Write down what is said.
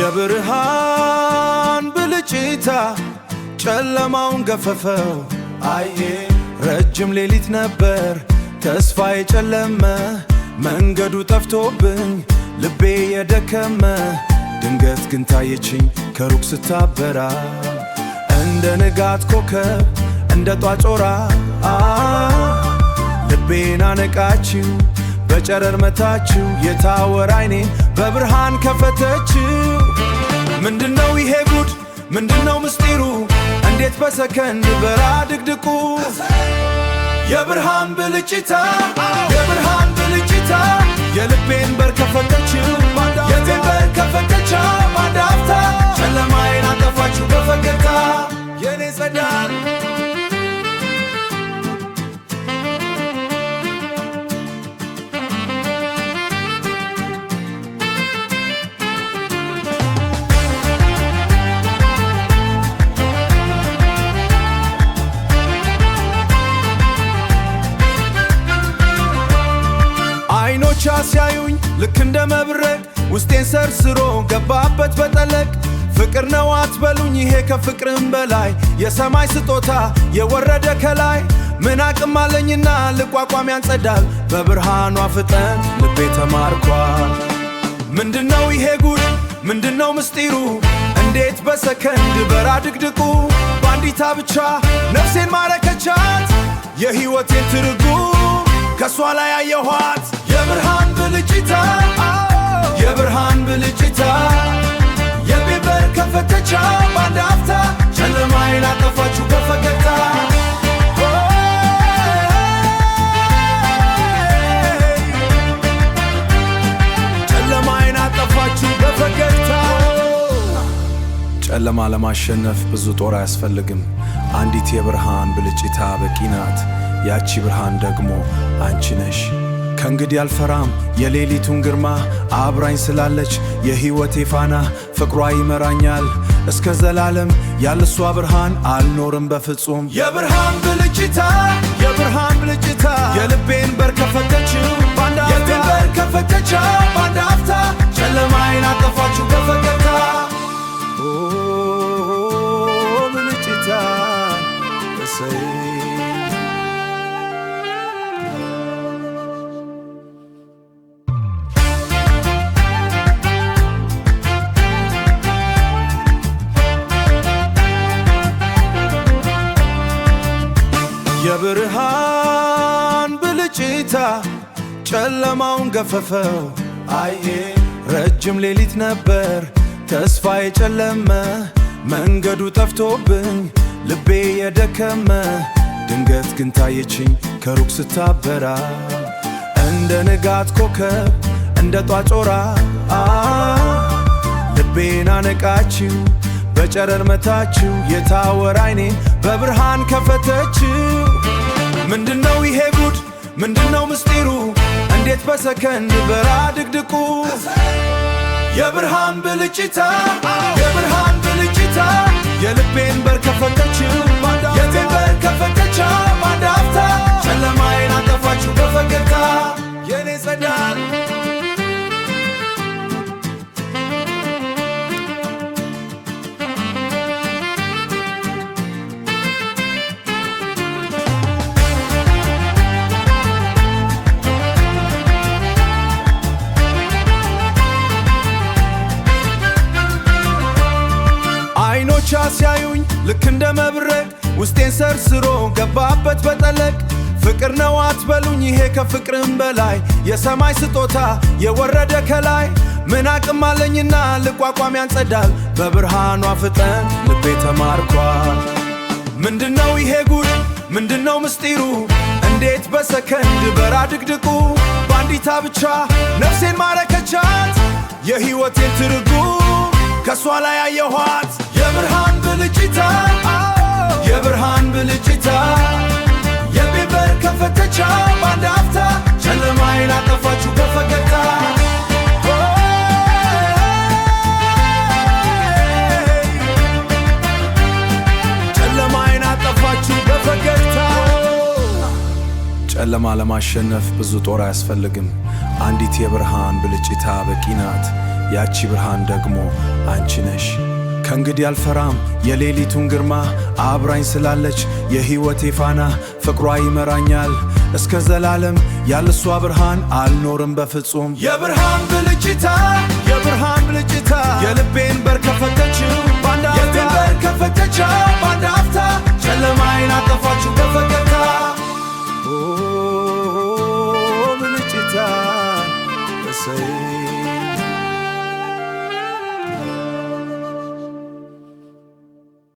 የብርሃን ብልጭታ ጨለማውን ገፈፈው አየ ረጅም ሌሊት ነበር ተስፋ የጨለመ መንገዱ ጠፍቶብኝ ልቤ የደከመ ድንገት ግን ታየችኝ ከሩቅ ስታበራ እንደ ንጋት ኮከብ እንደ ጧት ጮራ ልቤን አነቃችው በጨረር መታችው የታወረ አይኔን በብርሃን ከፈተችው። ምንድነው ይሄ ጉድ ምንድነው ምስጢሩ እንዴት በሰከንድ በራ ድቅድቁ የብርሃን ብልጭታ የብርሃን ብልጭታ የልቤን በር ከፈተችው የልቤን በር ከፈተችው ባንድ አፍታ ጨለማዬን አጠፋችው በፈገግታ የኔ ጸዳል አይኖቿ ሲያዩኝ ልክ እንደ መብረቅ ውስጤን ሰርስሮ ገባበት በጠለቅ ፍቅር ነው አትበሉኝ ይሄ ከፍቅርም በላይ የሰማይ ስጦታ የወረደ ከላይ ምን አቅም አለኝና ልቋቋም ያንጸዳል በብርሃኗ ፍጠን ልቤ ተማርኳል። ምንድነው ይሄ ጉድ ምንድነው ምስጢሩ እንዴት በሰከንድ በራ ድቅድቁ ባንዲታ ብቻ ነፍሴን ማረከቻት የሕይወቴን ትርጉም ከሷ ላይ አየኋት የብርሃን ብልጭታ የብርሃን ብልጭታ የልቤን በር ከፈተችው ባንድ አፍታ ጨለማዬን አጠፋችው በፈገግታ ጨለማዬን አጠፋችው በፈገግታ። ጨለማ ለማሸነፍ ብዙ ጦር አያስፈልግም አንዲት የብርሃን ብልጭታ በቂ ናት ያቺ ብርሃን ደግሞ አንቺ ነሽ። ከእንግዲህ አልፈራም የሌሊቱን ግርማ አብራኝ ስላለች የሕይወቴ ፋና ፍቅሯ ይመራኛል እስከ ዘላለም ያለሷ ብርሃን አልኖርም በፍጹም። የብርሃን ብልጭታ የብርሃን ብልጭታ የልቤን በር ከፈተችው ባንድ አፍታ የልቤን በር ከፈተችው ባንድ አፍታ ጨለማዬን አጠፋችው በፈገግታ ብልጭታ እሰይ የብርሃን ብልጭታ ጨለማውን ገፈፈው አየ ረጅም ሌሊት ነበር ተስፋ የጨለመ መንገዱ ጠፍቶብኝ ልቤ የደከመ ድንገት ግን ታየችኝ ከሩቅ ስታበራ እንደ ንጋት ኮከብ እንደ ጧት ጮራ ልቤን አነቃችው በጨረር መታችው የታወረ አይኔን በብርሃን ከፈተችው። ምንድነው ይሄ ጉድ ምንድነው ምስጢሩ እንዴት በሰከንድ በራ ድቅድቁ የብርሃን ብልጭታ የብርሃን ብልጭታ የልቤን በር ከፈተችው የልቤን በር ከፈተችው ባንድ አፍታ ጨለማዬን አጠፋችው በፈገግታ የኔ ጸዳል አይኖቿ ሲያዩኝ ልክ እንደ መብረቅ ውስጤን ሰርስሮ ገባበት በጠለቅ ፍቅር ነው አትበሉኝ ይሄ ከፍቅርም በላይ የሰማይ ስጦታ የወረደ ከላይ ምን አቅም አለኝና ልቋቋም ያንጸዳል በብርሃኗ ፍጠን ልቤ ተማርኳል። ምንድነው ይሄ ጉድ ምንድነው ምስጢሩ እንዴት በሰከንድ በራ ድቅድቁ ባንዲታ ብቻ ነፍሴን ማረከቻት የሕይወቴን ትርጉም ከሷ ላይ አየኋት የብርሃን ብልጭታ የብርሃን ብልጭታ የልቤን በር ከፈተችው ባንድ አፍታ ጨለማዬን አጠፋችው በፈገግታ ጨለማዬን አጠፋችው በፈገግታ። ጨለማ ለማሸነፍ ብዙ ጦር አያስፈልግም አንዲት የብርሃን ብልጭታ በቂ ናት ያቺ ብርሃን ደግሞ አንቺ ነሽ። ከእንግዲህ አልፈራም የሌሊቱን ግርማ አብራኝ ስላለች የሕይወቴ ፋና ፍቅሯ ይመራኛል እስከ ዘላለም ያለሷ ብርሃን አልኖርም በፍጹም። የብርሃን ብልጭታ የብርሃን ብልጭታ የልቤን በር ከፈተችው ባንድ አፍታ